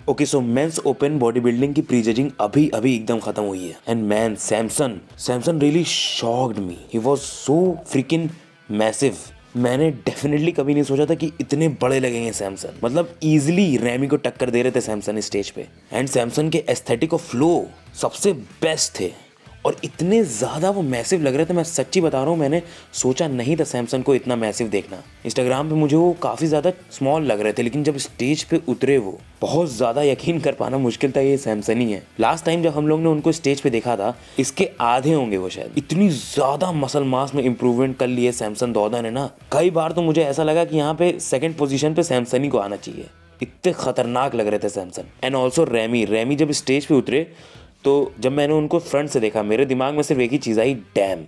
Okay so men's open bodybuilding की prejudging अभी अभी एकदम खत्म हुई है and man Samson really shocked me. He was so freaking massive. मैंने डेफिनेटली कभी नहीं सोचा था कि इतने बड़े लगेंगे सैमसन। मतलब इजीली रैमी को टक्कर दे रहे थे सैमसन स्टेज पे। एंड सैमसन के एस्थेटिक और फ्लो सबसे बेस्ट थे और इतने ज़्यादा वो मैसिव लग रहे थे। मैं सच्ची बता रहा हूँ, मैंने सोचा नहीं था सैमसन को इतना मैसिव देखना। इंस्टाग्राम पे मुझे वो काफ़ी ज़्यादा स्मॉल लग रहे थे, लेकिन जब स्टेज पे उतरे वो बहुत ज़्यादा यकीन कर पाना मुश्किल था ये सैमसन ही है। लास्ट टाइम जब हम लोग ने उनको स्टेज पे देखा था, इसके आधे होंगे वो शायद। इतनी ज़्यादा मसल मास में इंप्रूवमेंट कर लिए सैमसन दौदा ने ना। कई बार तो मुझे ऐसा लगा कि यहाँ पे सेकेंड पोजिशन पे सैमसन ही को आना चाहिए। इतने खतरनाक लग रहे थे सैमसन। एंड ऑल्सो रैमी जब स्टेज पे उतरे तो जब मैंने उनको फ्रंट से देखा, मेरे दिमाग में सिर्फ एक ही चीज़ आई, damn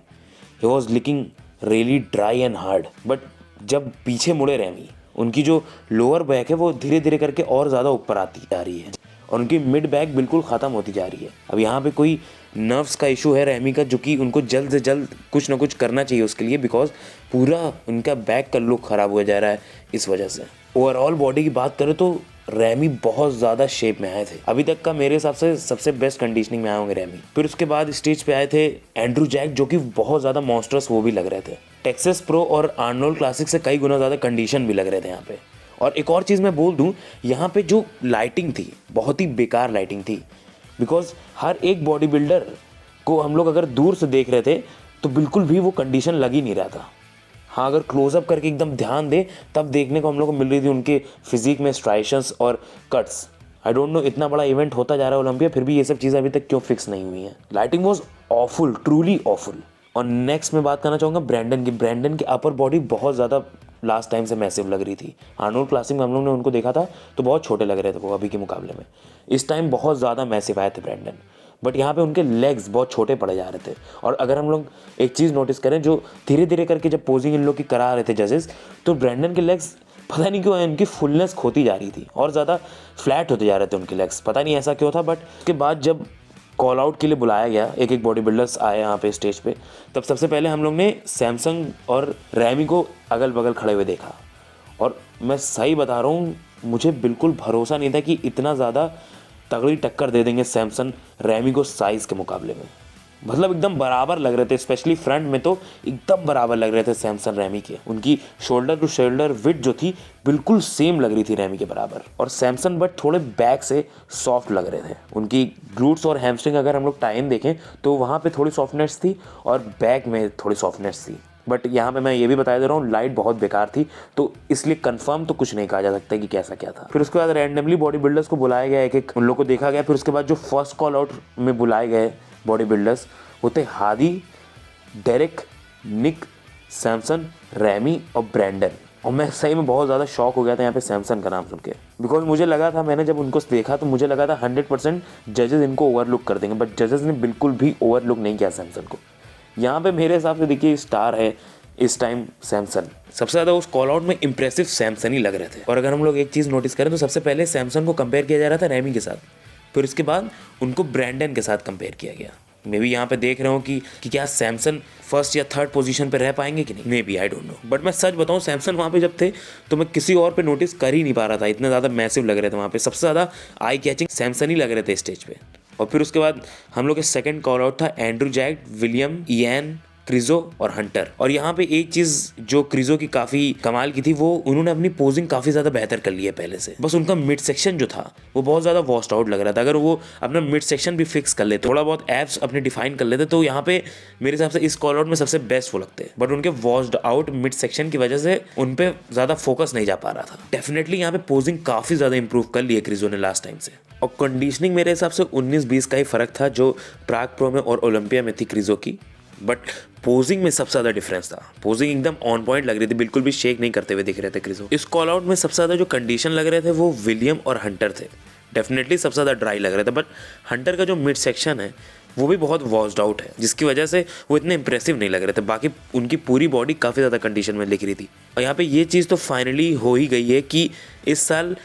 he was looking really dry and hard. But जब पीछे मुड़े रैमी, उनकी जो लोअर बैक है वो धीरे धीरे करके और ज़्यादा ऊपर आती जा रही है और उनकी मिड बैक बिल्कुल ख़त्म होती जा रही है। अब यहाँ पे कोई नर्व्स का इशू है रैमी का, जो कि उनको जल्द से जल्द कुछ ना कुछ करना चाहिए उसके लिए, बिकॉज पूरा उनका बैक का लुक ख़राब हो जा रहा है इस वजह से। ओवरऑल बॉडी की बात करें तो रैमी बहुत ज़्यादा शेप में आए थे। अभी तक का मेरे हिसाब से सबसे बेस्ट कंडीशनिंग में आए होंगे रैमी। फिर उसके बाद स्टेज पे आए थे एंड्रू जैक, जो कि बहुत ज़्यादा मॉन्स्टरस वो भी लग रहे थे। टेक्सास प्रो और आर्नोल्ड क्लासिक से कई गुना ज़्यादा कंडीशन भी लग रहे थे यहाँ पे। और एक और चीज़ मैं बोल दूँ, यहाँ पे जो लाइटिंग थी बहुत ही बेकार लाइटिंग थी, बिकॉज हर एक बॉडी बिल्डर को हम लोग अगर दूर से देख रहे थे तो बिल्कुल भी वो कंडीशन लग ही नहीं रहा था। हाँ, अगर क्लोजअप करके एकदम ध्यान दे तब देखने को हम लोग को मिल रही थी उनके फिजिक में स्ट्राइशंस और कट्स। आई डोंट नो, इतना बड़ा इवेंट होता जा रहा है ओलंपिया, फिर भी ये सब चीज़ें अभी तक क्यों फिक्स नहीं हुई हैं। Lighting was awful, truly awful. और नेक्स्ट मैं बात करना चाहूँगा ब्रैंडन की अपर बॉडी बहुत ज़्यादा लास्ट टाइम से मैसिव लग रही थी। आर्नोल्ड क्लासिक में हम लोग ने उनको देखा था तो बहुत छोटे लग रहे थे वो अभी के मुकाबले में। इस टाइम बहुत ज़्यादा मैसिव आए थे ब्रैंडन, बट यहाँ पे उनके लेग्स बहुत छोटे पड़े जा रहे थे। और अगर हम लोग एक चीज़ नोटिस करें, जो धीरे धीरे करके जब पोजिंग इन लोग की करा रहे थे जजेस, तो ब्रैंडन के लेग्स पता नहीं क्यों उनकी फुलनेस खोती जा रही थी और ज़्यादा फ्लैट होते जा रहे थे उनके लेग्स। पता नहीं ऐसा क्यों था। बट उसके बाद जब कॉल आउट के लिए बुलाया गया, एक एक बॉडी बिल्डर्स आए यहाँ पे स्टेज पे, तब सबसे पहले हम लोग ने सैमसन और रैमी को अगल बगल खड़े हुए देखा। और मैं सही बता रहा हूँ, मुझे बिल्कुल भरोसा नहीं था कि इतना ज़्यादा तगड़ी टक्कर दे देंगे सैमसन रैमी को साइज़ के मुकाबले में। मतलब एकदम बराबर लग रहे थे, स्पेशली फ्रंट में तो एकदम बराबर लग रहे थे सैमसन रैमी के। उनकी शोल्डर टू शोल्डर विड्थ जो थी बिल्कुल सेम लग रही थी रैमी के बराबर। और सैमसन बट थोड़े बैक से सॉफ्ट लग रहे थे। उनकी ग्लूट्स और हैमस्ट्रिंग अगर हम लोग टाइम देखें तो वहाँ पे थोड़ी सॉफ्टनेस थी और बैक में थोड़ी सॉफ्टनेस थी। बट यहाँ पे मैं ये भी बता दे रहा हूँ, लाइट बहुत बेकार थी, तो इसलिए कंफर्म तो कुछ नहीं कहा जा सकता कि कैसा क्या था। फिर उसके बाद रैंडमली बॉडी बिल्डर्स को बुलाया गया, एक एक उन लोग को देखा गया। फिर उसके बाद जो फर्स्ट कॉल आउट में बुलाए गए बॉडी बिल्डर्स वो थे हादी, डेरिक, निक, सैमसन, रैमी और ब्रैंडन। और मैं सही में बहुत ज़्यादा शॉक हो गया था यहाँ पे सैमसन का नाम सुन के, बिकॉज मुझे लगा था, मैंने जब उनको देखा तो मुझे लगा था 100% जजेस इनको ओवरलुक कर देंगे, बट जजेस ने बिल्कुल भी ओवरलुक नहीं किया सैमसन को। यहाँ पे मेरे हिसाब से देखिए स्टार है इस टाइम सैमसन। सबसे ज़्यादा उस कॉल आउट में इंप्रेसिव सैमसन ही लग रहे थे। और अगर हम लोग एक चीज़ नोटिस करें तो सबसे पहले सैमसन को कंपेयर किया जा रहा था रैमी के साथ, फिर उसके बाद उनको ब्रैंडन के साथ कंपेयर किया गया। मे बी यहाँ पे देख रहा हूँ कि क्या सैमसन फर्स्ट या थर्ड पोजीशन पे रह पाएंगे कि नहीं, may be, I don't know. But मैं सच बताऊँ, सैमसन वहाँ पे जब थे तो मैं किसी और पे नोटिस कर ही नहीं पा रहा था, इतने ज़्यादा मैसिव लग रहे थे वहाँ पे। सबसे ज़्यादा आई कैचिंग सैमसन ही लग रहे थे स्टेज पे। और फिर उसके बाद हम लोग के सेकंड कॉल आउट था एंड्रू जैक, विलियम, इयान, क्रिजो और हंटर। और यहाँ पे एक चीज़ जो क्रिजो की काफ़ी कमाल की थी, वो उन्होंने अपनी पोजिंग काफ़ी ज़्यादा बेहतर कर ली है पहले से। बस उनका मिड सेक्शन जो था वो बहुत ज़्यादा वॉस्ट आउट लग रहा था। अगर वो अपना मिड सेक्शन भी फिक्स कर लेते, थोड़ा बहुत एब्स अपने डिफाइन कर लेते, तो यहाँ पे मेरे हिसाब से इस कॉल आउट में सबसे बेस्ट वो लगते। बट उनके वॉस्ड आउट मिड सेक्शन की वजह से उन पर ज़्यादा फोकस नहीं जा पा रहा था। डेफिनेटली यहाँ पे पोजिंग काफ़ी ज़्यादा इंप्रूव कर ली है क्रिजो ने लास्ट टाइम से। और कंडीशनिंग मेरे हिसाब से 19-20 का ही फ़र्क था जो प्राग प्रो में और ओलंपिया में थी क्रिजो की। बट पोजिंग में सबसे ज़्यादा डिफरेंस था। पोजिंग एकदम ऑन पॉइंट लग रही थी, बिल्कुल भी शेक नहीं करते हुए दिख रहे थे क्रिजो। इस कॉल आउट में सबसे ज़्यादा जो कंडीशन लग रहे थे वो विलियम और हंटर थे। डेफिनेटली सबसे ज़्यादा ड्राई लग रहे थे, बट हंटर का जो मिड सेक्शन है वो भी बहुत वॉस्ड आउट है, जिसकी वजह से वो इतने इंप्रेसिव नहीं लग रहे थे। बाकी उनकी पूरी बॉडी काफ़ी ज़्यादा कंडीशन में दिख रही थी। और यहाँ पे ये चीज़ तो फाइनली हो ही गई है कि इस साल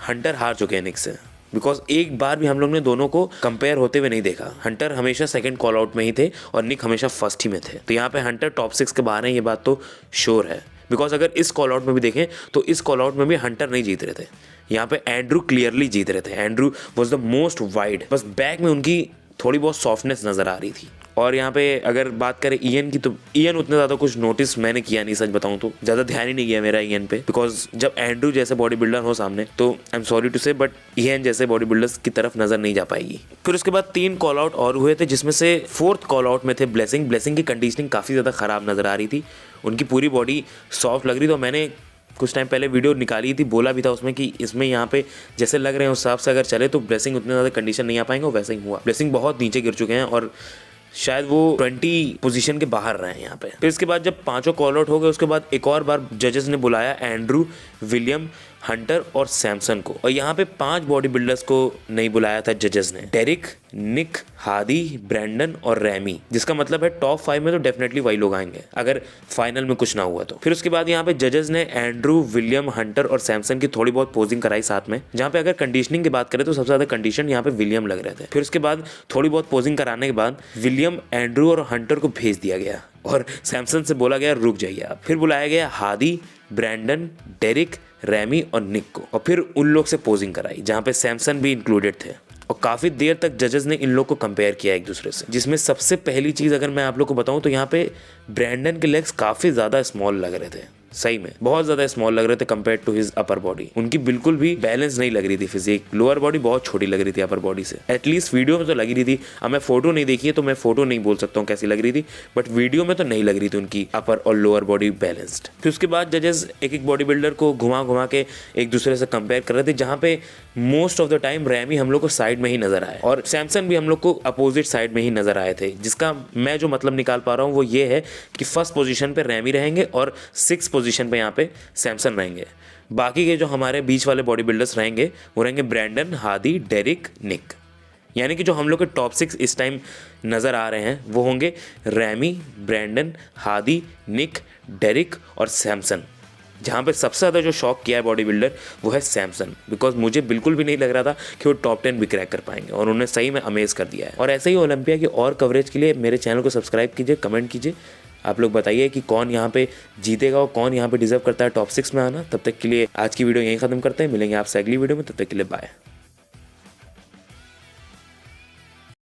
हंटर हार चुके हैं निक से, बिकॉज एक बार भी हम लोग ने दोनों को कंपेयर होते हुए नहीं देखा। हंटर हमेशा सेकंड कॉल आउट में ही थे और निक हमेशा फर्स्ट ही में थे। तो यहाँ पे हंटर टॉप 6 के बाहर है, ये बात तो श्योर है। बिकॉज अगर इस कॉल आउट में भी देखें तो इस कॉल आउट में भी हंटर नहीं जीत रहे थे। यहाँ पे एंड्रू क्लियरली जीत रहे थे। Andrew was the most wide, बस बैक में उनकी थोड़ी बहुत सॉफ्टनेस नजर आ रही थी। और यहाँ पे अगर बात करें ईएन की, तो ईएन उतने ज़्यादा कुछ नोटिस मैंने किया नहीं, सच बताऊँ तो ज़्यादा ध्यान ही नहीं किया मेरा ईएन पे, बिकॉज जब एंड्रू जैसे बॉडी बिल्डर हो सामने तो आई एम सॉरी टू से बट ईएन जैसे बॉडी बिल्डर्स की तरफ नजर नहीं जा पाएगी। फिर उसके बाद 3 कॉल आउट और हुए थे, जिसमें से 4th कॉल आउट में थे ब्लेसिंग की कंडीशनिंग काफ़ी ज़्यादा ख़राब नज़र आ रही थी, उनकी पूरी बॉडी सॉफ्ट लग रही थी। तो मैंने कुछ टाइम पहले वीडियो निकाली थी, बोला भी था उसमें कि इसमें यहाँ पे जैसे लग रहे हैं उस हिसाब से अगर चले तो ब्लेसिंग उतने ज़्यादा कंडीशन नहीं आ पाएंगे, और वैसे ही हुआ। ब्लेसिंग बहुत नीचे गिर चुके हैं और शायद वो 20 पोजीशन के बाहर रहे हैं यहाँ पे। फिर इसके बाद जब 5 कॉल आउट हो गए, उसके बाद एक और बार जजेस ने बुलाया एंड्रू, विलियम, हंटर और सैमसन को, और यहाँ पे 5 बॉडी बिल्डर्स को नहीं बुलाया था जजेस ने, डेरिक, निक, हादी, ब्रैंडन और रैमी, जिसका मतलब है टॉप 5 में तो डेफिनेटली वही लोग आएंगे अगर फाइनल में कुछ ना हुआ तो। फिर उसके बाद यहाँ पे जजेस ने एंड्रू, विलियम, हंटर और सैमसन की थोड़ी बहुत पोजिंग कराई साथ में, जहाँ पे अगर कंडीशनिंग की बात करें तो सबसे ज्यादा कंडीशन यहाँ पे विलियम लग रहे थे। फिर उसके बाद थोड़ी बहुत पोजिंग कराने के बाद विलियम, एंड्रू और हंटर को भेज दिया गया और सैमसन से बोला गया रुक जाइए आप। फिर बुलाया गया हादी, ब्रैंडन, डेरिक, रैमी और निक को, और फिर उन लोग से पोजिंग कराई जहाँ पे सैमसन भी इंक्लूडेड थे, और काफ़ी देर तक जजेस ने इन लोग को कंपेयर किया एक दूसरे से, जिसमें सबसे पहली चीज़ अगर मैं आप लोग को बताऊं तो यहाँ पे ब्रैंडन के लेग्स काफ़ी ज़्यादा स्मॉल लग रहे थे, सही में बहुत ज़्यादा स्मॉल लग रहे थे compare to his upper body. उनकी बिल्कुल भी बैलेंस नहीं लग रही थी फिजिक, लोअर बॉडी बहुत छोटी लग रही थी अपर बॉडी से, एटलीस्ट वीडियो में तो लगी रही थी। अब मैं फोटो नहीं देखी है तो मैं फोटो नहीं बोल सकता हूँ कैसी लग रही थी, बट वीडियो में तो नहीं लग रही थी उनकी अपर और लोअर बॉडी बैलेंस्ड। फिर उसके बाद जजेस एक एक बॉडी बिल्डर को घुमा के एक दूसरे से कंपेयर कर रहे थे, जहाँ पे most of the time ramie हम लोग को साइड में ही नजर आए और सैमसन भी हम लोग को अपोजिट साइड में ही नजर आए थे, जिसका मैं जो मतलब निकाल पा रहा हूँ वो ये है कि फर्स्ट पोजीशन पे रैमी रहेंगे और 6th पोजीशन पे यहाँ पे सैमसन रहेंगे। बाकी के जो हमारे बीच वाले बॉडी बिल्डर्स रहेंगे वो रहेंगे ब्रैंडन, हादी, डेरिक, निक, यानी कि जो हम लोग के टॉप 6 इस टाइम नज़र आ रहे हैं वो होंगे रैमी, ब्रैंडन, हादी, निक, डेरिक और सैमसन। जहाँ पे सबसे ज़्यादा जो शॉक किया है बॉडी बिल्डर वो है सैमसन, बिकॉज मुझे बिल्कुल भी नहीं लग रहा था कि वो टॉप 10 भी क्रैक कर पाएंगे, और उन्होंने सही में अमेज कर दिया है। और ऐसे ही ओलंपिया की और कवरेज के लिए मेरे चैनल को सब्सक्राइब कीजिए, कमेंट कीजिए, आप लोग बताइए कि कौन यहाँ पे जीतेगा और कौन यहाँ पे डिजर्व करता है टॉप 6 में आना। तब तक के लिए आज की वीडियो यहीं ख़त्म करते हैं, मिलेंगे आपसे अगली वीडियो में, तब तक के लिए बाय।